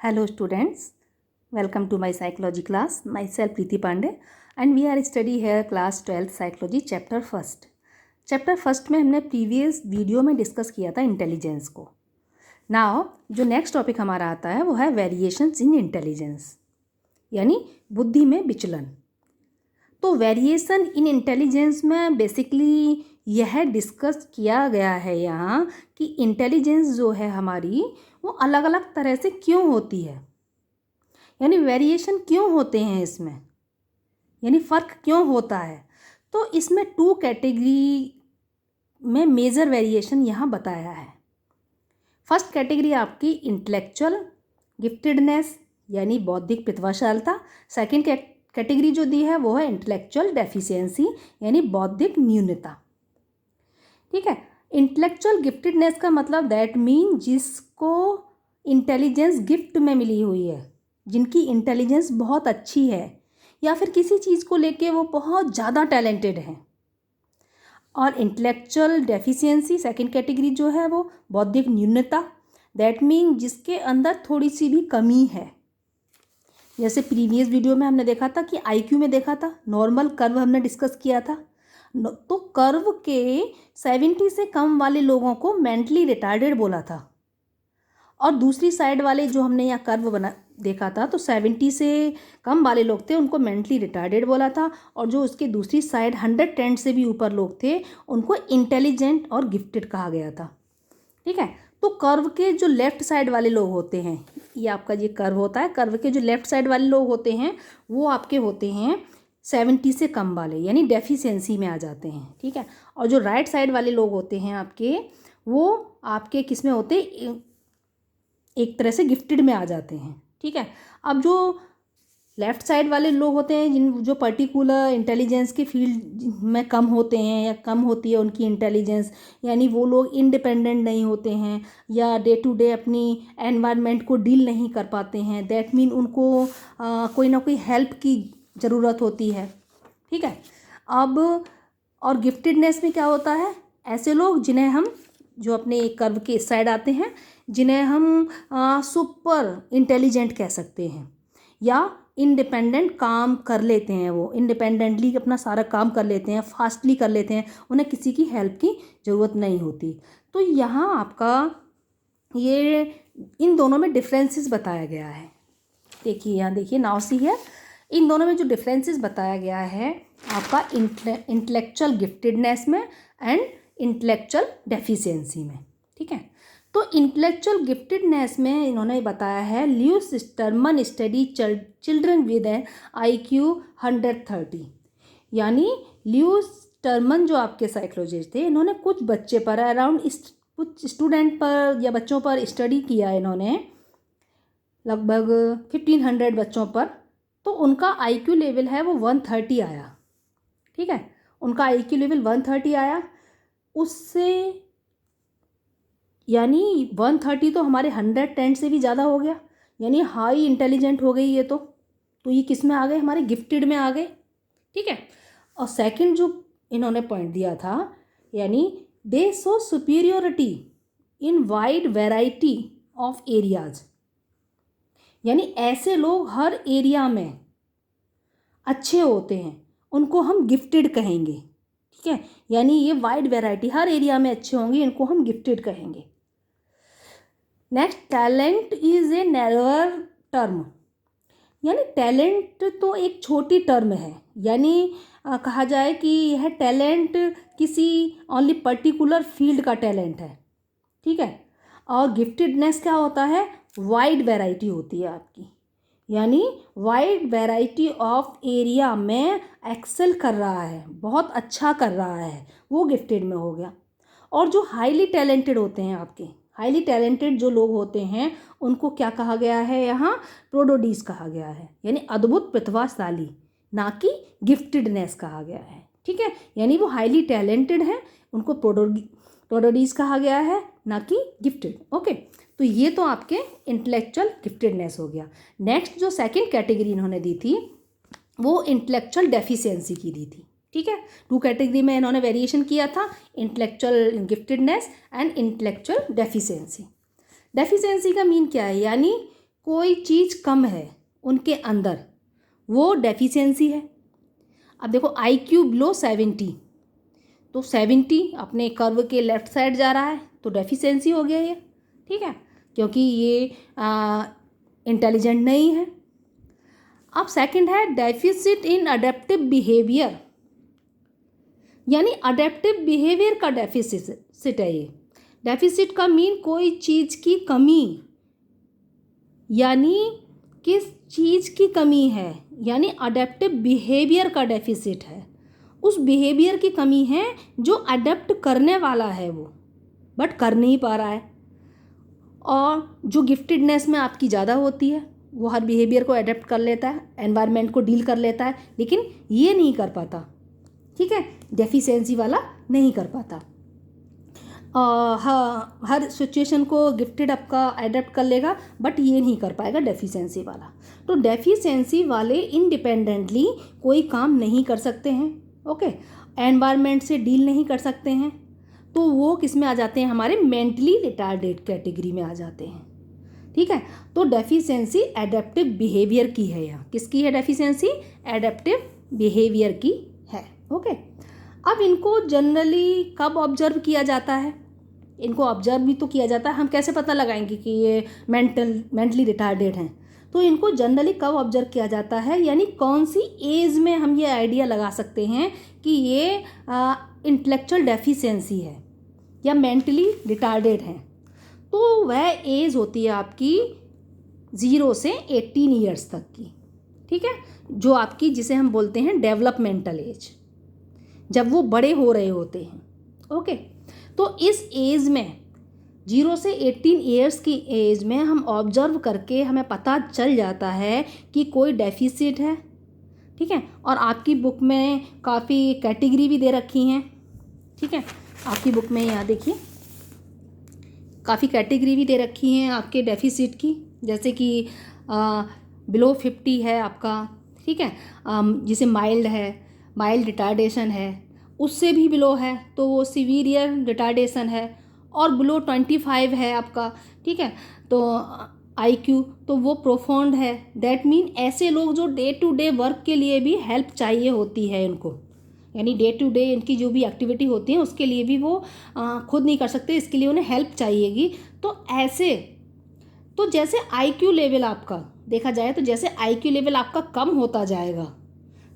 Hello students, welcome to my psychology class. Myself Preeti Pandey and we are study here class 12th psychology chapter first. Chapter first में हमने previous video में discuss किया था intelligence को. Now जो next topic हमारा आता है वो है वेरिएशंस इन इंटेलिजेंस, यानी बुद्धि में विचलन. तो वेरिएशन इन इंटेलिजेंस में बेसिकली यह डिस्कस किया गया है यहाँ कि इंटेलिजेंस जो है हमारी वो अलग अलग तरह से क्यों होती है, यानी वेरिएशन क्यों होते हैं इसमें, यानी फ़र्क क्यों होता है. तो इसमें 2 कैटेगरी में मेजर वेरिएशन यहाँ बताया है. फर्स्ट कैटेगरी आपकी इंटेलेक्चुअल गिफ्टेडनेस यानी बौद्धिक प्रतिभाशालता. सेकंड कैटेगरी जो दी है वो है इंटेलेक्चुअल डेफिशिएंसी यानी बौद्धिक न्यूनता. ठीक है. इंटेलेक्चुअल गिफ्टेडनेस का मतलब दैट मीन जिसको इंटेलिजेंस गिफ्ट में मिली हुई है, जिनकी इंटेलिजेंस बहुत अच्छी है या फिर किसी चीज़ को लेके वो बहुत ज़्यादा टैलेंटेड हैं. और इंटेलेक्चुअल डेफिशिएंसी सेकंड कैटेगरी जो है वो बौद्धिक न्यूनता, दैट मीन जिसके अंदर थोड़ी सी भी कमी है. जैसे प्रीवियस वीडियो में हमने देखा था कि आईक्यू में देखा था, नॉर्मल कर्व हमने डिस्कस किया था. तो कर्व के 70 से कम वाले लोगों को मेंटली रिटार्डेड बोला था, और दूसरी साइड वाले जो हमने यहाँ कर्व बना देखा था तो 70 से कम वाले लोग थे उनको मेंटली रिटार्डेड बोला था, और जो उसके दूसरी साइड 110 से भी ऊपर लोग थे उनको इंटेलिजेंट और गिफ्टेड कहा गया था. ठीक है. तो कर्व के जो लेफ़्ट साइड वाले लोग होते हैं, ये आपका ये कर्व होता है, कर्व के जो लेफ़्ट साइड वाले लोग होते हैं वो आपके होते हैं 70 से कम वाले, यानी डेफिशिएंसी में आ जाते हैं. ठीक है. और जो राइट साइड वाले लोग होते हैं आपके, वो आपके किस में होते हैं, एक तरह से गिफ्टेड में आ जाते हैं. ठीक है. अब जो लेफ़्ट साइड वाले लोग होते हैं जिन जो पर्टिकुलर इंटेलिजेंस के फील्ड में कम होते हैं या कम होती है उनकी इंटेलिजेंस, यानी वो लोग इंडिपेंडेंट नहीं होते हैं या डे टू डे अपनी एनवायरनमेंट को डील नहीं कर पाते हैं, दैट मीन उनको कोई ना कोई हेल्प की ज़रूरत होती है. ठीक है. अब और गिफ्टेडनेस में क्या होता है, ऐसे लोग जिन्हें हम जो अपने कर्व के इस साइड आते हैं जिन्हें हम सुपर इंटेलिजेंट कह सकते हैं, या इंडिपेंडेंट काम कर लेते हैं, वो इंडिपेंडेंटली अपना सारा काम कर लेते हैं, फास्टली कर लेते हैं, उन्हें किसी की हेल्प की ज़रूरत नहीं होती. तो यहाँ आपका ये इन दोनों में डिफरेंसेस बताया गया है. देखिए यहाँ देखिए, नाउ सी है, इन दोनों में जो डिफरेंसेस बताया गया है आपका इंटेलेक्चुअल गिफ्टेडनेस में एंड इंटेलेक्चुअल डेफिशिएंसी में. ठीक है. तो इंटेलेक्चुअल गिफ्टेडनेस में इन्होंने बताया है Lewis Terman study children with an IQ 130, यानी ल्यूइस स्टरमन जो आपके साइकोलॉजिस्ट थे, इन्होंने कुछ बच्चे पर अराउंड कुछ स्टूडेंट पर या बच्चों पर स्टडी किया इन्होंने, लगभग 1500 बच्चों पर. तो उनका IQ लेवल है वो 130 आया. ठीक है. उनका IQ लेवल 130 आया. उससे यानी 130 तो हमारे 110 से भी ज़्यादा हो गया, यानी हाई इंटेलिजेंट हो गई ये. तो ये किस में आ गए, हमारे गिफ्टेड में आ गए. ठीक है. और सेकंड जो इन्होंने पॉइंट दिया था, यानी दे show superiority in wide variety of areas, यानी ऐसे लोग हर एरिया में अच्छे होते हैं, उनको हम गिफ्टेड कहेंगे. ठीक है. यानी ये वाइड वैरायटी हर एरिया में अच्छे होंगे, इनको हम गिफ्टेड कहेंगे. Next, talent is a narrower term, यानी टैलेंट तो एक छोटी टर्म है, यानी कहा जाए कि यह टैलेंट किसी ओनली पर्टिकुलर फील्ड का टैलेंट है. ठीक है. और गिफ्टेडनेस क्या होता है, वाइड वैरायटी होती है आपकी, यानी वाइड वैरायटी ऑफ एरिया में एक्सेल कर रहा है, बहुत अच्छा कर रहा है, वो गिफ्टेड में हो गया. और जो हाईली टैलेंटेड होते हैं आपके, हाईली टैलेंटेड जो लोग होते हैं उनको क्या कहा गया है, यहाँ प्रोडोडीज कहा गया है, यानी अद्भुत प्रतिभाशाली, ना कि गिफ्टेडनेस कहा गया है. ठीक है. यानी वो हाईली टैलेंटेड हैं, उनको प्रोडोडीज कहा गया है, ना कि गिफ्टेड. ओके. तो ये तो आपके इंटेलेक्चुअल गिफ्टेडनेस हो गया. नेक्स्ट जो सेकंड कैटेगरी इन्होंने दी थी वो इंटेलेक्चुअल डेफिशिएंसी की दी थी. ठीक है. 2 कैटेगरी में इन्होंने वेरिएशन किया था, intellectual giftedness and intellectual deficiency. Deficiency का मीन क्या है, यानी कोई चीज़ कम है उनके अंदर, वो डेफिशिएंसी है। अब देखो IQ बिलो 70, तो 70 अपने कर्व के लेफ्ट साइड जा रहा है तो डेफिशिएंसी हो गया ये, ठीक है, क्योंकि ये इंटेलिजेंट नहीं है। अब सेकंड है डेफिसिट इन अडेप्टिव बिहेवियर, यानी अडेप्टिव बिहेवियर का डेफिसिट है ये। डेफिसिट का मीन कोई चीज़ की कमी, यानी किस चीज़ की कमी है, यानी अडेप्टिव बिहेवियर का डेफिसिट है। उस बिहेवियर की कमी है जो अडेप्ट करने वाला है वो, बट कर नहीं पा रहा है। और जो गिफ्टेडनेस में आपकी ज़्यादा होती है, वो हर बिहेवियर को अडेप्ट कर लेता है, एनवायरनमेंट को डील कर लेता है, लेकिन ये नहीं कर पाता, ठीक है, डेफिशिएंसी वाला नहीं कर पाता। हाँ, हर सिचुएशन को गिफ्टेड आपका अडेप्ट कर लेगा, बट ये नहीं कर पाएगा डेफिशिएंसी वाला। तो डेफिशिएंसी वाले इंडिपेंडेंटली कोई काम नहीं कर सकते हैं, ओके, एनवायरनमेंट से डील नहीं कर सकते हैं, तो वो किस में आ जाते हैं, हमारे मेंटली रिटार्डेड कैटेगरी में आ जाते हैं, ठीक है। तो डेफिशिएंसी एडेप्टिव बिहेवियर की है, यहाँ किसकी है डेफिशिएंसी, एडेप्टिव बिहेवियर की है, ओके। अब इनको जनरली कब ऑब्जर्व किया जाता है, इनको ऑब्जर्व भी तो किया जाता है, हम कैसे पता लगाएंगे कि ये मेंटली रिटार्डेड हैं, तो इनको जनरली कब ऑब्जर्व किया जाता है, यानी कौन सी एज में हम ये आइडिया लगा सकते हैं कि ये इंटेलेक्चुअल डेफिशिएंसी है या मेंटली रिटार्डेड हैं। तो वह एज होती है आपकी 0 से 18 ईयर्स तक की, ठीक है, जो आपकी जिसे हम बोलते हैं डेवलपमेंटल एज, जब वो बड़े हो रहे होते हैं, ओके। तो इस एज में 0 से 18 ईयर्स की एज में हम ऑब्जर्व करके हमें पता चल जाता है कि कोई डेफिसिट है, ठीक है। और आपकी बुक में काफ़ी कैटेगरी भी दे रखी हैं, ठीक है, आपकी बुक में यहाँ देखिए काफ़ी कैटेगरी भी दे रखी हैं आपके डेफिसिट की, जैसे कि बिलो 50 है आपका, ठीक है, जिसे माइल्ड है, माइल्ड रिटार्डेशन है, उससे भी बिलो है तो वो सीवियर रिटार्डेशन है, और बिलो 25 है आपका, ठीक है, तो IQ तो वो प्रोफाउंड है। दैट मीन ऐसे लोग जो डे टू डे वर्क के लिए भी हेल्प चाहिए होती है इनको, यानी डे टू डे इनकी जो भी एक्टिविटी होती है उसके लिए भी वो खुद नहीं कर सकते, इसके लिए उन्हें हेल्प चाहिएगी। तो ऐसे, तो जैसे IQ लेवल आपका देखा जाए तो जैसे IQ लेवल आपका कम होता जाएगा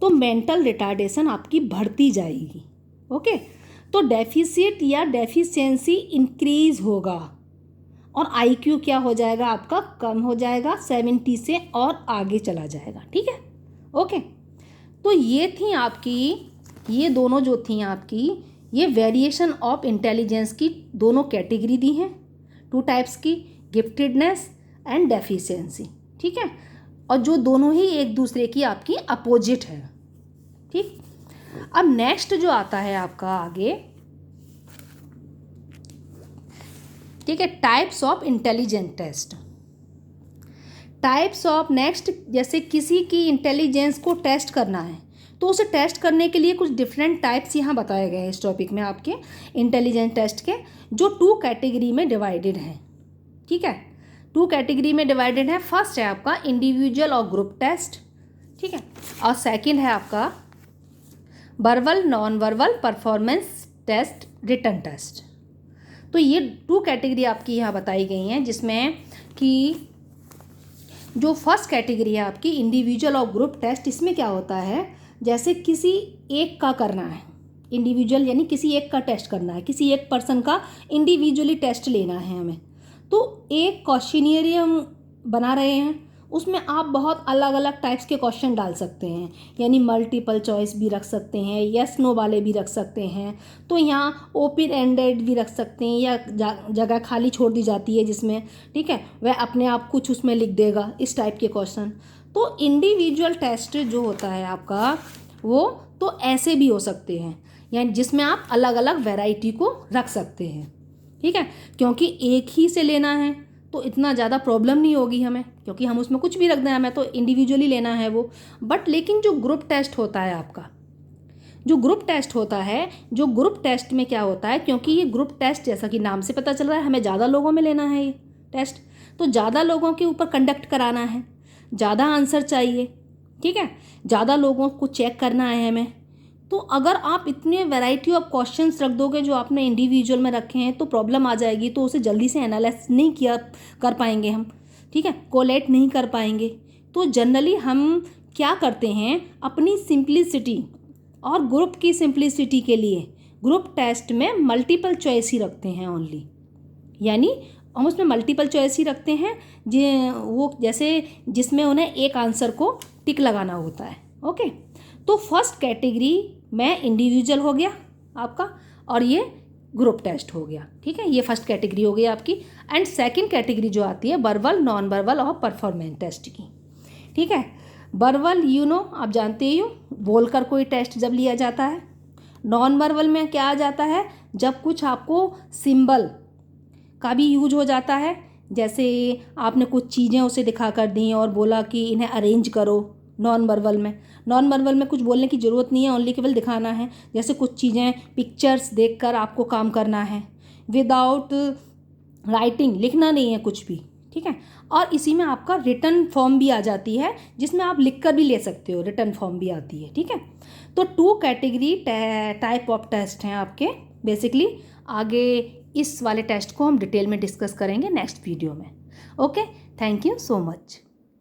तो मेंटल रिटार्डेशन आपकी बढ़ती जाएगी, ओके। तो डेफिसिट या डेफिशिएंसी इंक्रीज होगा और IQ क्या हो जाएगा आपका, कम हो जाएगा, 70 से और आगे चला जाएगा, ठीक है, ओके। तो ये थी आपकी, ये दोनों जो थी आपकी, ये वेरिएशन ऑफ इंटेलिजेंस की दोनों कैटेगरी दी हैं, 2 टाइप्स की, गिफ्टेडनेस एंड डेफिशिएंसी, ठीक है, और जो दोनों ही एक दूसरे की आपकी अपोजिट है, ठीक। अब नेक्स्ट जो आता है आपका आगे, ठीक है, types of intelligent test. Types of, next, जैसे किसी की इंटेलिजेंस को टेस्ट करना है तो उसे टेस्ट करने के लिए कुछ डिफरेंट टाइप्स यहाँ बताए गए हैं इस टॉपिक में आपके इंटेलिजेंस टेस्ट के, जो 2 कैटेगरी में डिवाइडेड हैं, ठीक है, 2 कैटेगरी में डिवाइडेड है। फर्स्ट है आपका इंडिविजुअल और ग्रुप टेस्ट, ठीक है, और सेकंड है आपका verbal non verbal performance test, written test. तो ये 2 कैटेगरी आपकी यहाँ बताई गई हैं, जिसमें कि जो फर्स्ट कैटेगरी है आपकी इंडिविजुअल और ग्रुप टेस्ट, इसमें क्या होता है, जैसे किसी एक का करना है, इंडिविजुअल यानी किसी एक का टेस्ट करना है, किसी एक पर्सन का इंडिविजुअली टेस्ट लेना है हमें, तो एक क्वेश्चनियर हम बना रहे हैं, उसमें आप बहुत अलग अलग टाइप्स के क्वेश्चन डाल सकते हैं, यानी मल्टीपल चॉइस भी रख सकते हैं, यस नो वाले भी रख सकते हैं, तो यहाँ ओपन एंडेड भी रख सकते हैं, या जगह खाली छोड़ दी जाती है जिसमें, ठीक है, वह अपने आप कुछ उसमें लिख देगा, इस टाइप के क्वेश्चन। तो इंडिविजुअल टेस्ट जो होता है आपका, वो तो ऐसे भी हो सकते हैं, यानी जिसमें आप अलग अलग वैरायटी को रख सकते हैं, ठीक है, क्योंकि एक ही से लेना है तो इतना ज़्यादा प्रॉब्लम नहीं होगी हमें, क्योंकि हम उसमें कुछ भी रख दें, हमें तो इंडिविजुअली लेना है वो। बट लेकिन जो ग्रुप टेस्ट होता है आपका, जो ग्रुप टेस्ट होता है, जो ग्रुप टेस्ट में क्या होता है, क्योंकि ये ग्रुप टेस्ट जैसा कि नाम से पता चल रहा है हमें ज़्यादा लोगों में लेना है ये टेस्ट, तो ज़्यादा लोगों के ऊपर कंडक्ट कराना है, ज़्यादा आंसर चाहिए, ठीक है, ज़्यादा लोगों को चेक करना है हमें। तो अगर आप इतने वैरायटी ऑफ क्वेश्चंस रख दोगे जो आपने इंडिविजुअल में रखे हैं तो प्रॉब्लम आ जाएगी, तो उसे जल्दी से एनालाइज नहीं किया कर पाएंगे हम, ठीक है, कोलेट नहीं कर पाएंगे। तो जनरली हम क्या करते हैं, अपनी सिंप्लिसिटी और ग्रुप की सिंप्लिसिटी के लिए ग्रुप टेस्ट में मल्टीपल चॉइस ही रखते हैं ओनली, यानी हम उसमें मल्टीपल चॉइस ही रखते हैं वो जैसे जिसमें उन्हें एक आंसर को टिक लगाना होता है। ओके, तो फर्स्ट कैटेगरी में इंडिविजुअल हो गया आपका और ये ग्रुप टेस्ट हो गया, ठीक है, ये फर्स्ट कैटेगरी हो गई आपकी। एंड सेकंड कैटेगरी जो आती है वर्बल, नॉन वर्बल और परफॉर्मेंस टेस्ट की, ठीक है। वर्बल आप जानते ही हो, बोलकर कोई टेस्ट जब लिया जाता है। नॉन वर्बल में क्या आ जाता है, जब कुछ आपको सिंबल का भी यूज हो जाता है, जैसे आपने कुछ चीज़ें उसे दिखा कर दी और बोला कि इन्हें अरेंज करो। नॉन वर्बल में कुछ बोलने की ज़रूरत नहीं है, ओनली केवल दिखाना है। जैसे कुछ चीज़ें पिक्चर्स देखकर आपको काम करना है, विदाउट राइटिंग, लिखना नहीं है कुछ भी, ठीक है। और इसी में आपका रिटर्न फॉर्म भी आ जाती है, जिसमें आप लिख कर भी ले सकते हो, रिटर्न फॉर्म भी आती है, ठीक है। तो 2 कैटेगरी टाइप ऑफ टेस्ट हैं आपके बेसिकली। आगे इस वाले टेस्ट को हम डिटेल में डिस्कस करेंगे नेक्स्ट वीडियो में। Okay, thank you so much.